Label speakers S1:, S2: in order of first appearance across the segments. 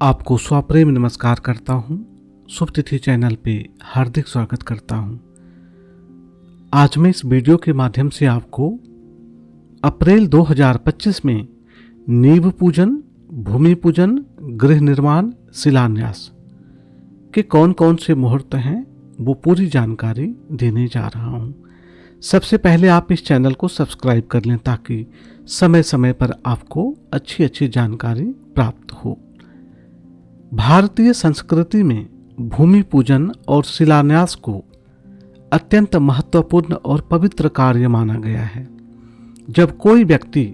S1: आपको स्वप्रेम नमस्कार करता हूं। शुभ तिथि चैनल पे हार्दिक स्वागत करता हूं। आज मैं इस वीडियो के माध्यम से आपको अप्रैल 2025 में नींव पूजन, भूमि पूजन, गृह निर्माण, शिलान्यास के कौन कौन से मुहूर्त हैं वो पूरी जानकारी देने जा रहा हूं। सबसे पहले आप इस चैनल को सब्सक्राइब कर लें ताकि समय समय पर आपको अच्छी अच्छी जानकारी प्राप्त हो। भारतीय संस्कृति में भूमि पूजन और शिलान्यास को अत्यंत महत्वपूर्ण और पवित्र कार्य माना गया है। जब कोई व्यक्ति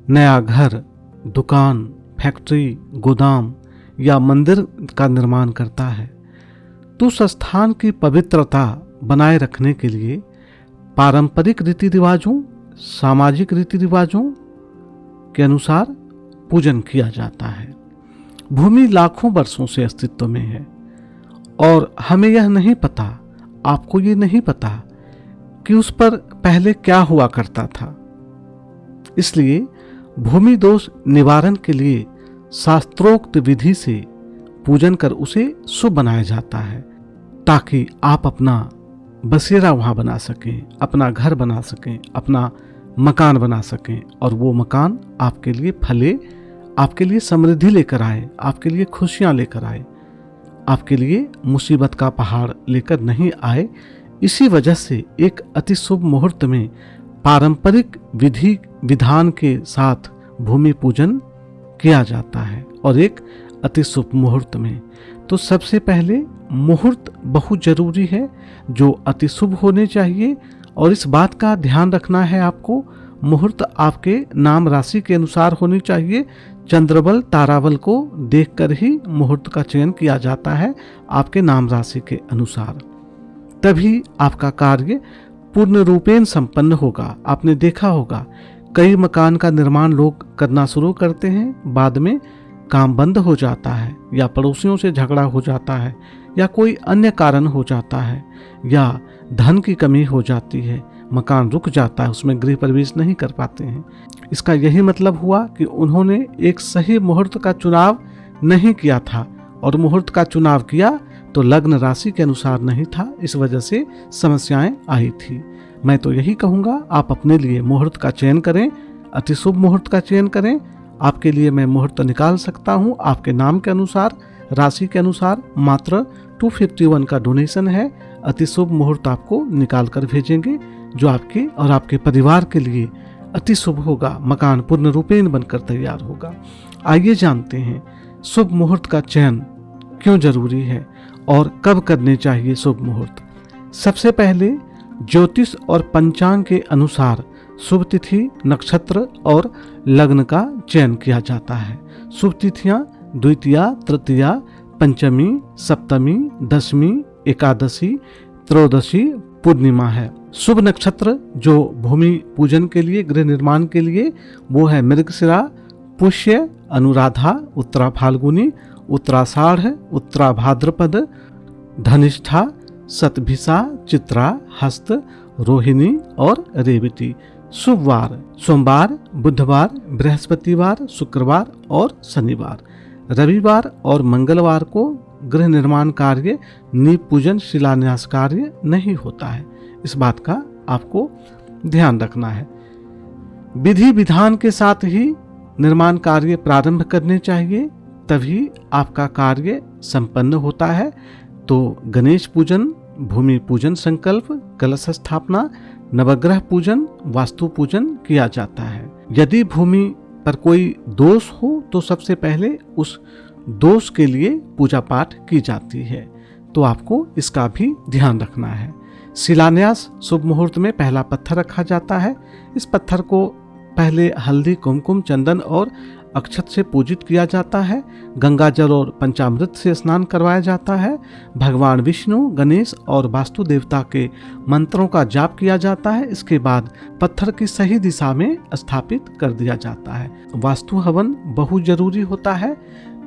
S1: नया घर, दुकान, फैक्ट्री, गोदाम या मंदिर का निर्माण करता है तो उस स्थान की पवित्रता बनाए रखने के लिए पारंपरिक रीति रिवाजों, सामाजिक रीति रिवाजों के अनुसार पूजन किया जाता है। भूमि लाखों वर्षों से अस्तित्व में है और हमें यह नहीं पता, आपको ये नहीं पता कि उस पर पहले क्या हुआ करता था। इसलिए भूमि दोष निवारण के लिए शास्त्रोक्त विधि से पूजन कर उसे शुभ बनाया जाता है ताकि आप अपना बसेरा वहां बना सकें, अपना घर बना सकें, अपना मकान बना सकें और वो मकान आपके लिए फले, आपके लिए समृद्धि लेकर आए, आपके लिए खुशियां लेकर आए, आपके लिए मुसीबत का पहाड़ लेकर नहीं आए। इसी वजह से एक अति शुभ मुहूर्त में पारंपरिक विधि विधान के साथ भूमि पूजन किया जाता है और एक अति शुभ मुहूर्त में। तो सबसे पहले मुहूर्त बहुत जरूरी है जो अति शुभ होने चाहिए और इस बात का ध्यान रखना है आपको, मुहूर्त आपके नाम राशि के अनुसार होनी चाहिए। चंद्रबल ताराबल को देखकर ही मुहूर्त का चयन किया जाता है आपके नाम राशि के अनुसार, तभी आपका कार्य पूर्ण रूपेण संपन्न होगा। आपने देखा होगा कई मकान का निर्माण लोग करना शुरू करते हैं, बाद में काम बंद हो जाता है या पड़ोसियों से झगड़ा हो जाता है या कोई अन्य कारण हो जाता है या धन की कमी हो जाती है, मकान रुक जाता है, उसमें गृह प्रवेश नहीं कर पाते हैं। इसका यही मतलब हुआ कि उन्होंने एक सही मुहूर्त का चुनाव नहीं किया था और मुहूर्त का चुनाव किया तो लग्न राशि के अनुसार नहीं था, इस वजह से समस्याएं आई थी। मैं तो यही कहूँगा आप अपने लिए मुहूर्त का चयन करें, अति शुभ मुहूर्त का चयन करें। आपके लिए मैं मुहूर्त निकाल सकता हूँ आपके नाम के अनुसार, राशि के अनुसार। मात्र 251 का डोनेशन है। अति शुभ मुहूर्त आपको निकाल कर भेजेंगे जो आपके और आपके परिवार के लिए अति शुभ होगा। मकान पूर्ण रूपेण बनकर तैयार होगा। आइए जानते हैं शुभ मुहूर्त का चयन क्यों जरूरी है और कब करने चाहिए शुभ मुहूर्त। सबसे पहले ज्योतिष और पंचांग के अनुसार शुभ तिथि, नक्षत्र और लग्न का चयन किया जाता है। शुभ तिथियां द्वितीया, तृतीया, पंचमी, सप्तमी, दशमी, एकादशी, त्रयोदशी, पूर्णिमा है। शुभ नक्षत्र जो भूमि पूजन के लिए, गृह निर्माण के लिए, वो है मृगशिरा, पुष्य, अनुराधा, उत्तरा फाल्गुनी, उत्तराषाढ़, उत्तरा भाद्रपद, धनिष्ठा, शतभिषा, चित्रा, हस्त, रोहिणी और रेवती। शुभ वार सोमवार, बुधवार, बृहस्पतिवार, शुक्रवार और शनिवार। रविवार और मंगलवार को गृह निर्माण कार्य, नींव पूजन, शिलान्यास कार्य नहीं होता है। इस बात का आपको ध्यान रखना है। विधि विधान के साथ ही निर्माण कार्य प्रारंभ करने चाहिए, तभी आपका कार्य संपन्न होता है। तो गणेश पूजन, भूमि पूजन संकल्प, कलश स्थापना, नवग्रह पूजन, वास्तु पूजन किया जाता है। यदि भूमि पर कोई दोष हो तो सबसे पहले उस दोष के लिए पूजा पाठ की जाती है, तो आपको इसका भी ध्यान रखना है। शिलान्यास शुभ मुहूर्त में पहला पत्थर रखा जाता है। इस पत्थर को पहले हल्दी, कुमकुम, चंदन और अक्षत से पूजित किया जाता है। गंगा जल और पंचामृत से स्नान करवाया जाता है। भगवान विष्णु, गणेश और वास्तु देवता के मंत्रों का जाप किया जाता है। इसके बाद पत्थर की सही दिशा में स्थापित कर दिया जाता है। वास्तु हवन बहुत जरूरी होता है।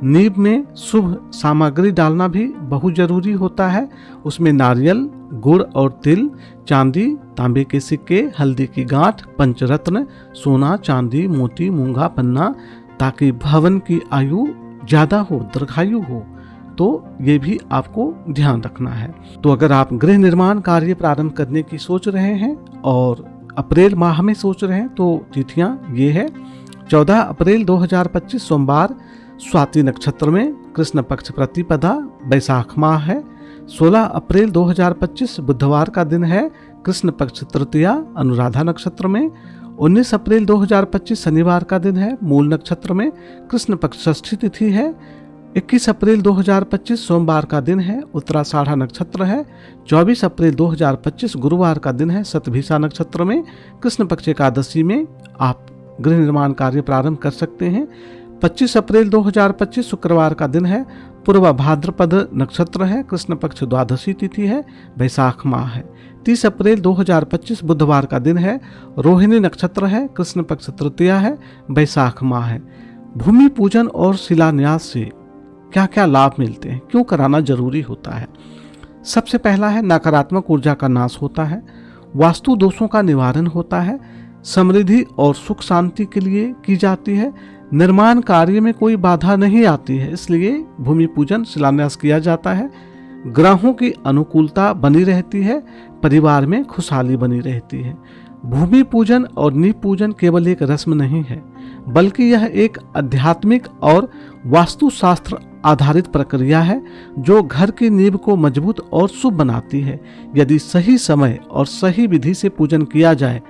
S1: नींव में शुभ सामग्री डालना भी बहुत जरूरी होता है। उसमें नारियल, गुड़ और तिल, चांदी, तांबे के सिक्के, हल्दी की गांठ, पंचरत्न, सोना, चांदी, मोती, मूंगा, पन्ना, ताकि भवन की आयु ज़्यादा हो, दीर्घायु हो, तो ये भी आपको ध्यान रखना है। तो अगर आप गृह निर्माण कार्य प्रारंभ करने की सोच रहे हैं और अप्रैल माह में सोच रहे हैं तो तिथियां ये है: 14 अप्रैल 2025 सोमवार स्वाति नक्षत्र में, कृष्ण पक्ष प्रतिपदा, बैसाख माह है। 16 अप्रैल 2025 बुधवार का दिन है, कृष्ण पक्ष तृतीया, अनुराधा नक्षत्र में। 19 अप्रैल 2025 शनिवार का दिन है, मूल नक्षत्र में, कृष्ण पक्ष षष्ठी तिथि है। 21 अप्रैल 2025 सोमवार का दिन है, उत्तराषाढ़ा नक्षत्र है। 24 अप्रैल 2025 गुरुवार का दिन है, शतभिषा नक्षत्र में, कृष्ण पक्ष एकादशी में आप गृह निर्माण कार्य प्रारंभ कर सकते हैं। 25 अप्रैल 2025 शुक्रवार का दिन है, पूर्व भाद्रपद नक्षत्र है, कृष्ण पक्ष द्वादशी तिथि है, बैसाख माह है। 30 अप्रैल 2025 बुधवार का दिन है, रोहिणी नक्षत्र है, कृष्ण पक्ष तृतीया है, बैसाख माह है। भूमि पूजन और शिलान्यास से क्या क्या लाभ मिलते हैं, क्यों कराना जरूरी होता है? सबसे पहला है नकारात्मक ऊर्जा का नाश होता है, वास्तु दोषों का निवारण होता है, समृद्धि और सुख शांति के लिए की जाती है, निर्माण कार्य में कोई बाधा नहीं आती है, इसलिए भूमि पूजन शिलान्यास किया जाता है। ग्रहों की अनुकूलता बनी रहती है, परिवार में खुशहाली बनी रहती है। भूमि पूजन और नींव पूजन केवल एक रस्म नहीं है, बल्कि यह एक आध्यात्मिक और वास्तुशास्त्र आधारित प्रक्रिया है जो घर की नींव को मजबूत और शुभ बनाती है। यदि सही समय और सही विधि से पूजन किया जाए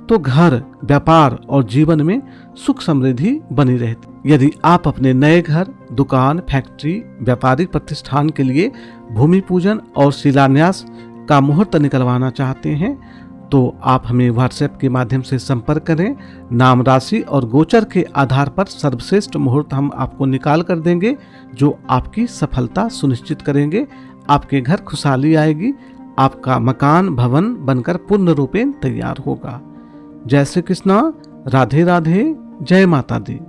S1: तो घर, व्यापार और जीवन में सुख समृद्धि बनी रहती। यदि आप अपने नए घर, दुकान, फैक्ट्री, व्यापारिक प्रतिष्ठान के लिए भूमि पूजन और शिलान्यास का मुहूर्त निकलवाना चाहते हैं तो आप हमें व्हाट्सएप के माध्यम से संपर्क करें। नाम, राशि और गोचर के आधार पर सर्वश्रेष्ठ मुहूर्त हम आपको निकाल कर देंगे जो आपकी सफलता सुनिश्चित करेंगे। आपके घर खुशहाली आएगी, आपका मकान, भवन बनकर पूर्ण रूपेण तैयार होगा। जय श्री कृष्णा, राधे राधे, जय माता दी।